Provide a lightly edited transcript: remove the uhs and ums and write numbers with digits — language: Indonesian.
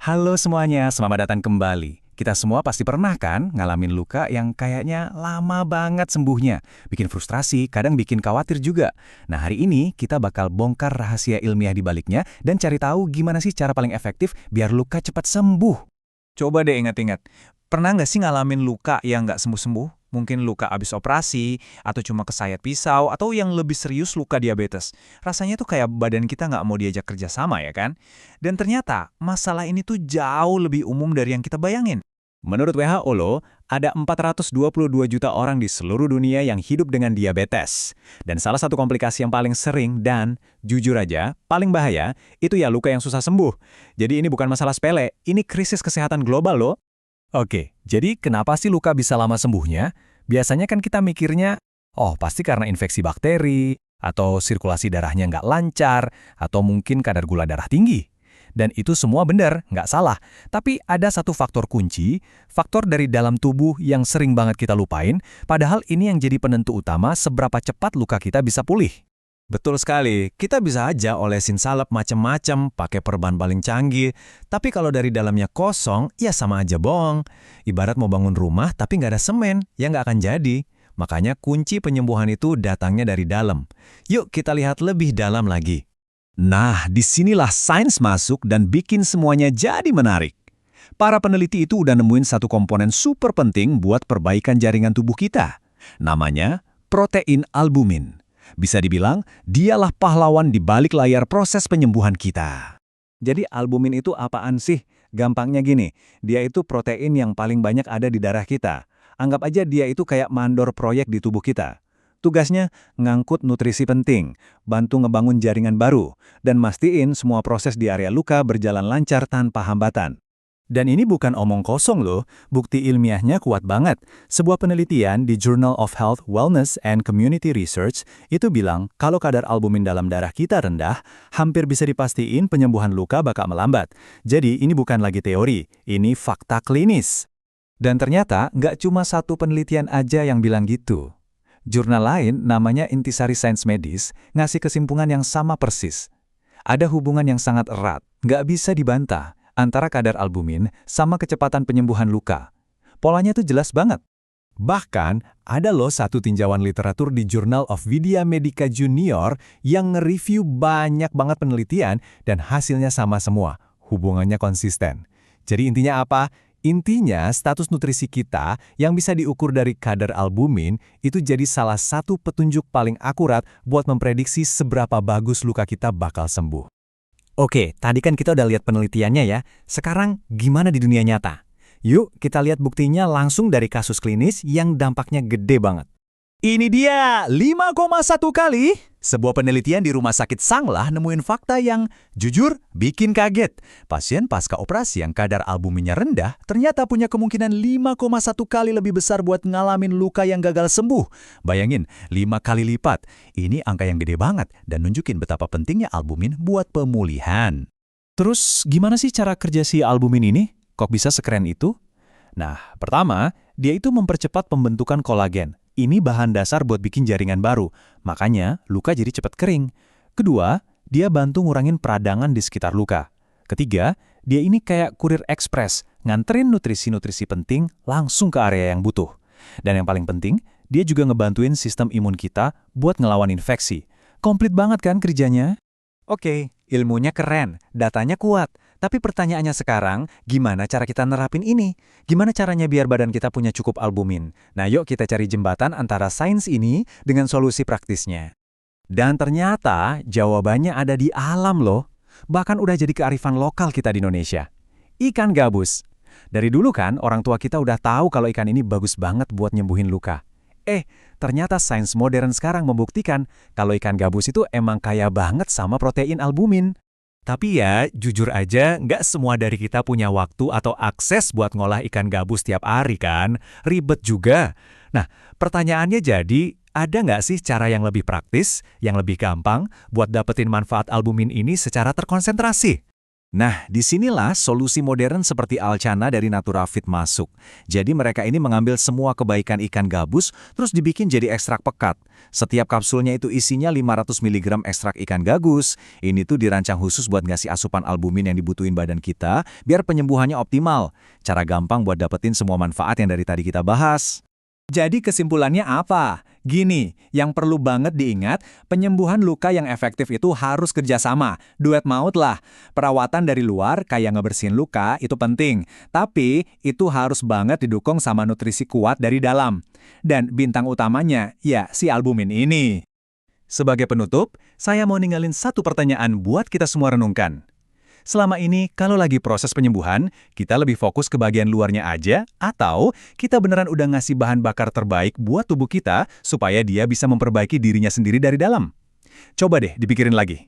Halo semuanya, selamat datang kembali. Kita semua pasti pernah kan ngalamin luka yang kayaknya lama banget sembuhnya. Bikin frustrasi, kadang bikin khawatir juga. Nah hari ini kita bakal bongkar rahasia ilmiah di baliknya dan cari tahu gimana sih cara paling efektif biar luka cepat sembuh. Coba deh ingat-ingat, pernah nggak sih ngalamin luka yang nggak sembuh-sembuh? Mungkin luka abis operasi, atau cuma kesayat pisau, atau yang lebih serius luka diabetes. Rasanya tuh kayak badan kita nggak mau diajak kerja sama ya kan? Dan ternyata masalah ini tuh jauh lebih umum dari yang kita bayangin. Menurut WHO loh, ada 422 juta orang di seluruh dunia yang hidup dengan diabetes. Dan salah satu komplikasi yang paling sering dan, jujur aja, paling bahaya, itu ya luka yang susah sembuh. Jadi ini bukan masalah sepele, ini krisis kesehatan global loh. Oke, jadi kenapa sih luka bisa lama sembuhnya? Biasanya kan kita mikirnya, oh pasti karena infeksi bakteri, atau sirkulasi darahnya nggak lancar, atau mungkin kadar gula darah tinggi. Dan itu semua benar, nggak salah. Tapi ada satu faktor kunci, faktor dari dalam tubuh yang sering banget kita lupain, padahal ini yang jadi penentu utama seberapa cepat luka kita bisa pulih. Betul sekali, kita bisa aja olesin salep macem-macem, pakai perban paling canggih, tapi kalau dari dalamnya kosong, ya sama aja bohong. Ibarat mau bangun rumah tapi nggak ada semen, ya nggak akan jadi. Makanya kunci penyembuhan itu datangnya dari dalam. Yuk kita lihat lebih dalam lagi. Nah, disinilah sains masuk dan bikin semuanya jadi menarik. Para peneliti itu udah nemuin satu komponen super penting buat perbaikan jaringan tubuh kita. Namanya protein albumin. Bisa dibilang, dialah pahlawan di balik layar proses penyembuhan kita. Jadi albumin itu apaan sih? Gampangnya gini, dia itu protein yang paling banyak ada di darah kita. Anggap aja dia itu kayak mandor proyek di tubuh kita. Tugasnya ngangkut nutrisi penting, bantu ngebangun jaringan baru, dan mastiin semua proses di area luka berjalan lancar tanpa hambatan. Dan ini bukan omong kosong loh, bukti ilmiahnya kuat banget. Sebuah penelitian di Journal of Health, Wellness, and Community Research itu bilang kalau kadar albumin dalam darah kita rendah, hampir bisa dipastiin penyembuhan luka bakal melambat. Jadi ini bukan lagi teori, ini fakta klinis. Dan ternyata nggak cuma satu penelitian aja yang bilang gitu. Jurnal lain namanya Intisari Science Medis ngasih kesimpulan yang sama persis. Ada hubungan yang sangat erat, nggak bisa dibantah, antara kadar albumin sama kecepatan penyembuhan luka. Polanya tuh jelas banget. Bahkan, ada loh satu tinjauan literatur di Journal of Vidya Medica Junior yang nge-review banyak banget penelitian dan hasilnya sama semua, hubungannya konsisten. Jadi intinya apa? Intinya, status nutrisi kita yang bisa diukur dari kadar albumin itu jadi salah satu petunjuk paling akurat buat memprediksi seberapa bagus luka kita bakal sembuh. Oke, tadi kan kita udah lihat penelitiannya ya. Sekarang gimana di dunia nyata? Yuk kita lihat buktinya langsung dari kasus klinis yang dampaknya gede banget. Ini dia, 5,1 kali. Sebuah penelitian di Rumah Sakit Sanglah nemuin fakta yang jujur bikin kaget. Pasien pasca operasi yang kadar albuminnya rendah ternyata punya kemungkinan 5,1 kali lebih besar buat ngalamin luka yang gagal sembuh. Bayangin, 5 kali lipat. Ini angka yang gede banget dan nunjukin betapa pentingnya albumin buat pemulihan. Terus gimana sih cara kerja si albumin ini? Kok bisa sekeren itu? Nah, pertama, dia itu mempercepat pembentukan kolagen. Ini bahan dasar buat bikin jaringan baru, makanya luka jadi cepat kering. Kedua, dia bantu ngurangin peradangan di sekitar luka. Ketiga, dia ini kayak kurir ekspres, nganterin nutrisi-nutrisi penting langsung ke area yang butuh. Dan yang paling penting, dia juga ngebantuin sistem imun kita buat ngelawan infeksi. Komplit banget kan kerjanya? Oke, ilmunya keren, datanya kuat. Tapi pertanyaannya sekarang, gimana cara kita nerapin ini? Gimana caranya biar badan kita punya cukup albumin? Nah yuk kita cari jembatan antara sains ini dengan solusi praktisnya. Dan ternyata jawabannya ada di alam loh. Bahkan udah jadi kearifan lokal kita di Indonesia. Ikan gabus. Dari dulu kan orang tua kita udah tahu kalau ikan ini bagus banget buat nyembuhin luka. Ternyata sains modern sekarang membuktikan kalau ikan gabus itu emang kaya banget sama protein albumin. Tapi ya, jujur aja, nggak semua dari kita punya waktu atau akses buat ngolah ikan gabus tiap hari kan? Ribet juga. Nah, pertanyaannya jadi, ada nggak sih cara yang lebih praktis, yang lebih gampang buat dapetin manfaat albumin ini secara terkonsentrasi? Nah, disinilah solusi modern seperti Alchana dari Naturafit masuk. Jadi mereka ini mengambil semua kebaikan ikan gabus, terus dibikin jadi ekstrak pekat. Setiap kapsulnya itu isinya 500 mg ekstrak ikan gabus. Ini tuh dirancang khusus buat ngasih asupan albumin yang dibutuhin badan kita, biar penyembuhannya optimal. Cara gampang buat dapetin semua manfaat yang dari tadi kita bahas. Jadi kesimpulannya apa? Gini, yang perlu banget diingat, penyembuhan luka yang efektif itu harus kerjasama, duet maut lah. Perawatan dari luar kayak ngebersihin luka itu penting, tapi itu harus banget didukung sama nutrisi kuat dari dalam. Dan bintang utamanya, ya si albumin ini. Sebagai penutup, saya mau ninggalin satu pertanyaan buat kita semua renungkan. Selama ini, kalau lagi proses penyembuhan, kita lebih fokus ke bagian luarnya aja, atau kita beneran udah ngasih bahan bakar terbaik buat tubuh kita supaya dia bisa memperbaiki dirinya sendiri dari dalam? Coba deh dipikirin lagi.